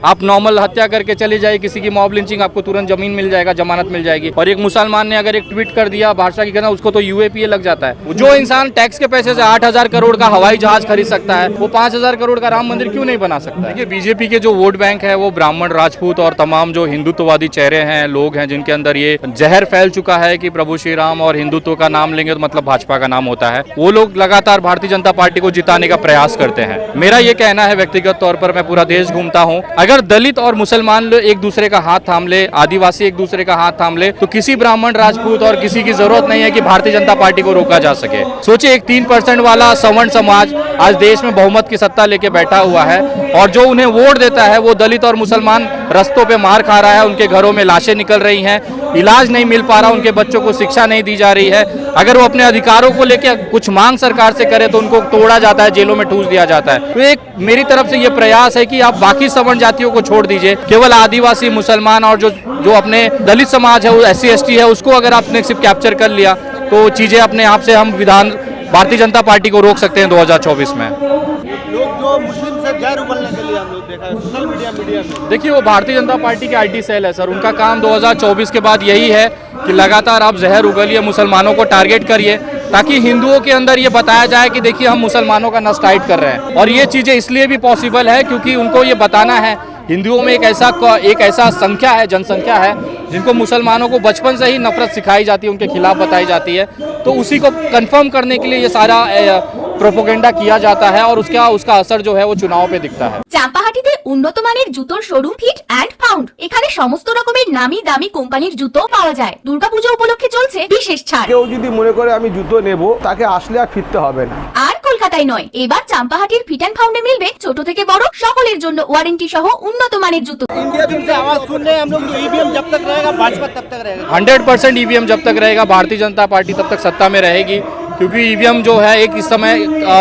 आप नॉर्मल हत्या करके चले जाइए, किसी की मॉब लिंचिंग, आपको तुरंत जमीन मिल जाएगा, जमानत मिल जाएगी। और एक मुसलमान ने अगर एक ट्वीट कर दिया भाषा की करना, उसको तो यूएपीए लग जाता है। जो इंसान टैक्स के पैसे से 8,000 करोड़ का हवाई जहाज खरीद सकता है, वो 5,000 करोड़ का राम मंदिर क्यों नहीं बना सकता? देखिए, बीजेपी के जो वोट बैंक है वो ब्राह्मण, राजपूत और तमाम जो हिंदुत्ववादी चेहरे हैं, लोग हैं, जिनके अंदर ये जहर फैल चुका है कि प्रभु श्री राम और हिंदुत्व का नाम लेंगे तो मतलब भाजपा का नाम होता है। वो लोग लगातार भारतीय जनता पार्टी को जिताने का प्रयास करते हैं। मेरा ये कहना है, व्यक्तिगत तौर पर मैं पूरा देश घूमता हूँ, अगर दलित और मुसलमान लोग एक दूसरे का हाथ थाम ले, आदिवासी एक दूसरे का हाथ थाम ले, तो किसी ब्राह्मण, राजपूत और किसी की जरूरत नहीं है कि भारतीय जनता पार्टी को रोका जा सके। सोचिए, एक 3% वाला सवर्ण समाज आज देश में बहुमत की सत्ता लेके बैठा हुआ है, और जो उन्हें वोट देता है वो दलित और मुसलमान रस्तों पे मार खा रहा है, उनके घरों में लाशें निकल रही हैं, इलाज नहीं मिल पा रहा, उनके बच्चों को शिक्षा नहीं दी जा रही है। अगर वो अपने अधिकारों को लेकर कुछ मांग सरकार से करे तो उनको तोड़ा जाता है, जेलों में ठूस दिया जाता है। तो एक मेरी तरफ से ये प्रयास है कि आप बाकी सवर्ण जातियों को छोड़ दीजिए, केवल आदिवासी, मुसलमान और जो अपने दलित समाज है, वो SC ST है, उसको अगर आपने सिर्फ कैप्चर कर लिया तो चीजें अपने आप से हम भारतीय जनता पार्टी को रोक सकते हैं 2024 में। लोग जो मुस्लिम से जहर उगलने के लिए हम लोग देखा है सोशल मीडिया में। देखिए, वो भारतीय जनता पार्टी के IT सेल है सर, उनका काम 2024 के बाद यही है कि लगातार आप जहर उगलिए, मुसलमानों को टारगेट करिए, ताकि हिंदुओं के अंदर ये बताया जाए कि देखिए हम मुसलमानों का नस टाइट कर रहे हैं। और ये चीज़ें इसलिए भी पॉसिबल है क्योंकि उनको ये बताना है, हिंदुओं में एक ऐसा संख्या है, जनसंख्या है, जिनको मुसलमानों को बचपन से ही नफरत सिखाई जाती है, उनके खिलाफ बताई जाती है। तो उसी को कंफर्म करने के लिए ये सारा प्रोपोगेंडा किया जाता है, और उसका असर जो है वो चुनाव पे दिखता है। চাম্পাহাটিতে উন্নত মানের জুতোর শোরুম ফিট অ্যান্ড ফাউন্ড। এখানে সমস্ত রকমের নামি দামি কোম্পানির জুতো পাওয়া যায়। দুর্গাপূজা উপলক্ষে চলছে বিশেষ ছাড়। কেউ যদি মনে করে আমি জুতো নেব, তাকে আসলে আর ফিরতে হবে না। আর কলকাতায় নয়, এবার চাম্পাহাটির ফিট অ্যান্ড ফাউন্ডে মিলবে ছোট থেকে বড় সকলের জন্য ওয়ারেন্টি সহ উন্নত মানের জুতো। इंडिया जब से आवाज सुन रहे हैं हम लोग, EVM जब तक रहेगा भाजपा तब तक रहेगा। 100% EVM जब तक रहेगा, भारतीय जनता पार्टी तब तक सत्ता में रहेगी, क्योंकि EVM जो है एक इस समय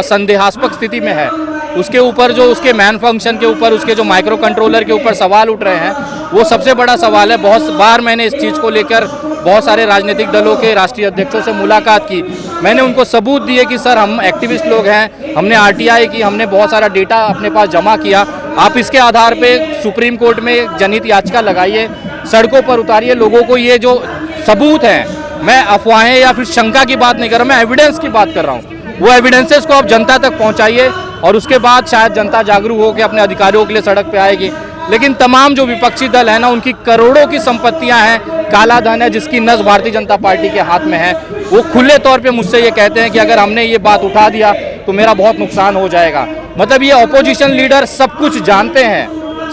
संदेहास्पद स्थिति में है। उसके ऊपर जो उसके मैन फंक्शन के ऊपर, उसके जो माइक्रो कंट्रोलर के ऊपर सवाल उठ रहे हैं, वो सबसे बड़ा सवाल है। बहुत बार मैंने इस चीज़ को लेकर बहुत सारे राजनीतिक दलों के राष्ट्रीय अध्यक्षों से मुलाकात की। मैंने उनको सबूत दिए कि सर, हम एक्टिविस्ट लोग हैं, हमने RTI की, हमने बहुत सारा डेटा अपने पास जमा किया, आप इसके आधार पे सुप्रीम कोर्ट में जनहित याचिका लगाइए, सड़कों पर उतारिए लोगों को। ये जो सबूत हैं, मैं अफवाहें या फिर शंका की बात नहीं कर रहा, मैं एविडेंस की बात कर रहा हूँ। वो एविडेंसेस को आप जनता तक पहुँचाइए, और उसके बाद शायद जनता जागरूक हो के अपने अधिकारियों के लिए सड़क पे आएगी। लेकिन तमाम जो विपक्षी दल है ना, उनकी करोड़ों की संपत्तियां हैं, काला धन है, जिसकी नस भारतीय जनता पार्टी के हाथ में है। वो खुले तौर पे मुझसे ये कहते हैं कि अगर हमने ये बात उठा दिया तो मेरा बहुत नुकसान हो जाएगा। मतलब ये ऑपोजिशन लीडर सब कुछ जानते हैं,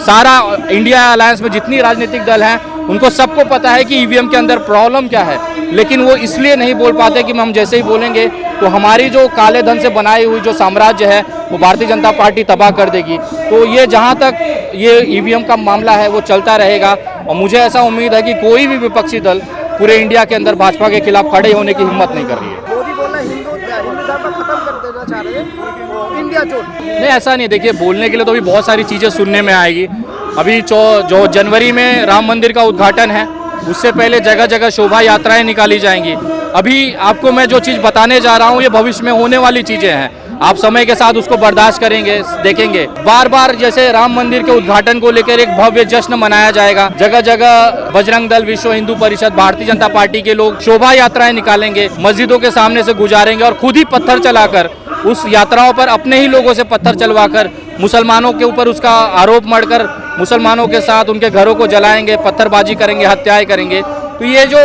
सारा इंडिया अलायंस में जितनी राजनीतिक दल हैं उनको सबको पता है कि EVM के अंदर प्रॉब्लम क्या है, लेकिन वो इसलिए नहीं बोल पाते कि हम जैसे ही बोलेंगे तो हमारी जो काले धन से बनाई हुई जो साम्राज्य है वो भारतीय जनता पार्टी तबाह कर देगी। तो ये जहाँ तक ये EVM का मामला है वो चलता रहेगा, और मुझे ऐसा उम्मीद है कि कोई भी विपक्षी दल पूरे इंडिया के अंदर भाजपा के खिलाफ खड़े होने की हिम्मत नहीं कर रही है। मोदी बोल रहे हिंदू धर्म खत्म कर देना चाह रहे हैं, इंडिया छोड़। नहीं, ऐसा नहीं। देखिए, बोलने के लिए तो अभी बहुत सारी चीज़ें सुनने में आएगी। अभी जो जनवरी में राम मंदिर का उद्घाटन है, उससे पहले जगह जगह शोभा यात्राएं निकाली जाएंगी। अभी आपको मैं जो चीज़ बताने जा रहा हूँ ये भविष्य में होने वाली चीज़ें हैं, आप समय के साथ उसको बर्दाश्त करेंगे, देखेंगे। बार बार जैसे राम मंदिर के उद्घाटन को लेकर एक भव्य जश्न मनाया जाएगा, जगह जगह बजरंग दल, विश्व हिंदू परिषद, भारतीय जनता पार्टी के लोग शोभा यात्राएं निकालेंगे, मस्जिदों के सामने से गुजारेंगे, और खुद ही पत्थर चलाकर उस यात्राओं पर अपने ही लोगों से पत्थर चलवाकर मुसलमानों के ऊपर उसका आरोप मढ़कर मुसलमानों के साथ उनके घरों को जलाएंगे, पत्थरबाजी करेंगे, हत्याएं करेंगे। तो ये जो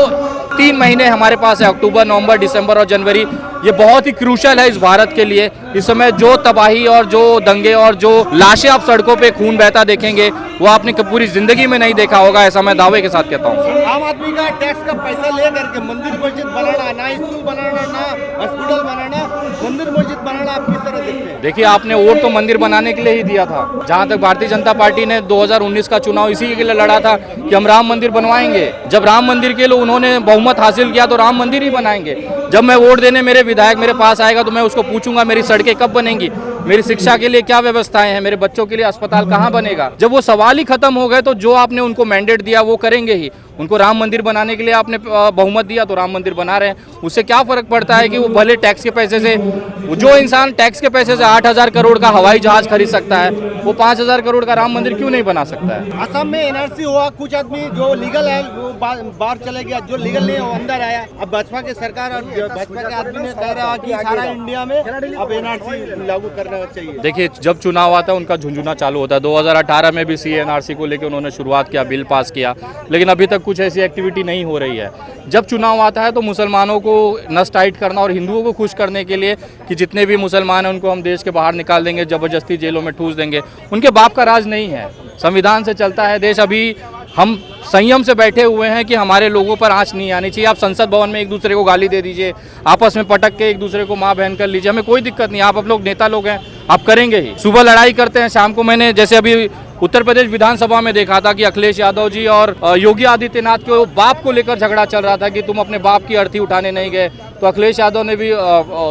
3 महीने हमारे पास है, अक्टूबर, नवंबर, दिसंबर और जनवरी, ये बहुत ही क्रूशल है इस भारत के लिए। इस समय जो तबाही और जो दंगे और जो लाशें आप सड़कों पे खून बहता देखेंगे, वो आपने पूरी जिंदगी में नहीं देखा होगा, ऐसा मैं दावे के साथ कहता हूँ। आम आदमी का टैक्स का पैसा ले करके मंदिर मस्जिद बनाना, ना स्कूल बनाना, ना हॉस्पिटल बनाना, मंदिर मस्जिद बनाना, आप किस तरह देखते हैं? देखिए, आपने वोट तो मंदिर बनाने के लिए ही दिया था। जहाँ तक भारतीय जनता पार्टी ने 2019 का चुनाव इसी के लिए लड़ा था कि हम राम मंदिर बनवाएंगे। जब राम मंदिर के लिए उन्होंने बहुमत हासिल किया तो राम मंदिर ही बनाएंगे। जब मैं वोट देने मेरे विधायक मेरे पास आएगा तो मैं उसको पूछूंगा मेरी सड़क सड़कें कब बनेंगी, मेरी शिक्षा के लिए क्या व्यवस्थाएं हैं, मेरे बच्चों के लिए अस्पताल कहाँ बनेगा। जब वो सवाल ही खत्म हो गए तो जो आपने उनको मैंडेट दिया वो करेंगे ही। उनको राम मंदिर बनाने के लिए आपने बहुमत दिया तो राम मंदिर बना रहे हैं। उससे क्या फर्क पड़ता है कि वो भले टैक्स के पैसे से, जो इंसान टैक्स के पैसे से 8,000 करोड़ का हवाई जहाज खरीद सकता है वो 5,000 करोड़ का राम मंदिर क्यों नहीं बना सकता है। असम में एनआरसी हुआ, कुछ आदमी जो लीगल है वो बाहर चले गया, जो लीगल नहीं है वो अंदर आया। अब भाजपा की सरकार और भाजपा के आदमी ने कह रहा कि सारा इंडिया में अब एनआरसी लागू करना चाहिए। देखिए, जब चुनाव आता है उनका झुंझुना चालू होता है। 2018 में भी CNRC को लेकर उन्होंने शुरुआत किया, बिल पास किया, लेकिन अभी तक कुछ ऐसी एक्टिविटी नहीं हो रही है। जब चुनाव आता है तो मुसलमानों को नस टाइट करना और हिंदुओं को खुश करने के लिए कि जितने भी मुसलमान हैं उनको हम देश के बाहर निकाल देंगे, ज़बरदस्ती जेलों में ठूस देंगे, उनके बाप का राज नहीं है। संविधान से चलता है देश। अभी हम संयम से बैठे हुए हैं कि हमारे लोगों पर आंच नहीं आनी चाहिए। आप संसद भवन में एक दूसरे को गाली दे दीजिए, आपस में पटक के एक दूसरे को माँ बहन कर लीजिए, हमें कोई दिक्कत नहीं। आप लोग नेता लोग हैं, आप करेंगे ही। सुबह लड़ाई करते हैं, शाम को मैंने जैसे अभी उत्तर प्रदेश विधानसभा में देखा था कि अखिलेश यादव जी और योगी आदित्यनाथ के बाप को लेकर झगड़ा चल रहा था कि तुम अपने बाप की अर्थी उठाने नहीं गए, तो अखिलेश यादव ने भी,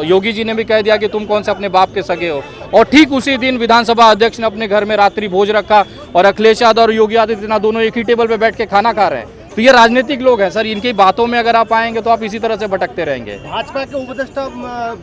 योगी जी ने भी कह दिया कि तुम कौन से अपने बाप के सगे हो। और ठीक उसी दिन विधानसभा अध्यक्ष ने अपने घर में रात्रि भोज रखा और अखिलेश यादव और योगी आदित्यनाथ दोनों एक ही टेबल पर बैठ के खाना खा रहे हैं। तो ये राजनीतिक लोग हैं सर, इनकी बातों में अगर आप आएंगे तो आप इसी तरह से भटकते रहेंगे। भाजपा के उपदेष्टा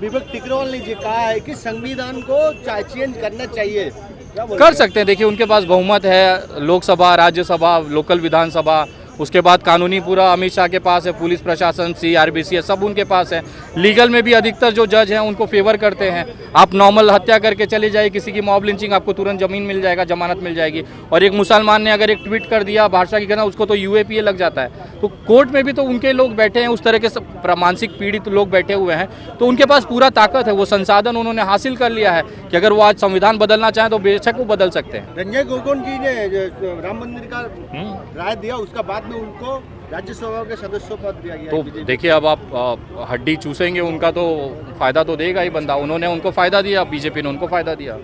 विवेक टिकरवाल ने कहा है कि संविधान को चेंज करना चाहिए, कर सकते हैं। देखिए, उनके पास बहुमत है, लोकसभा, राज्यसभा, लोकल विधानसभा, उसके बाद कानूनी पूरा अमित शाह के पास है, पुलिस प्रशासन, CRBC है, सब उनके पास है। लीगल में भी अधिकतर जो जज हैं उनको फेवर करते हैं। आप नॉर्मल हत्या करके चले जाइए, किसी की मॉब लिंचिंग, आपको तुरंत जमीन मिल जाएगा, जमानत मिल जाएगी। और एक मुसलमान ने अगर एक ट्वीट कर दिया भाषा की कहना, उसको तो UAPA लग जाता है। तो कोर्ट में भी तो उनके लोग बैठे हैं, उस तरह के मानसिक पीड़ित लोग बैठे हुए हैं, तो उनके पास पूरा ताकत है, वो संसाधन उन्होंने हासिल कर लिया है कि अगर वो आज संविधान बदलना चाहें तो बेशक वो बदल सकते हैं। रंजय गोगोई जी ने राम मंदिर का राय दिया, उसका बाद में उनको राज्यसभा के सदस्य पद दिया गया। तो देखिए, अब आप हड्डी चूसेंगे उनका तो फायदा तो देगा ही बंदा। उन्होंने उनको फायदा दिया, BJP ने उनको फायदा दिया।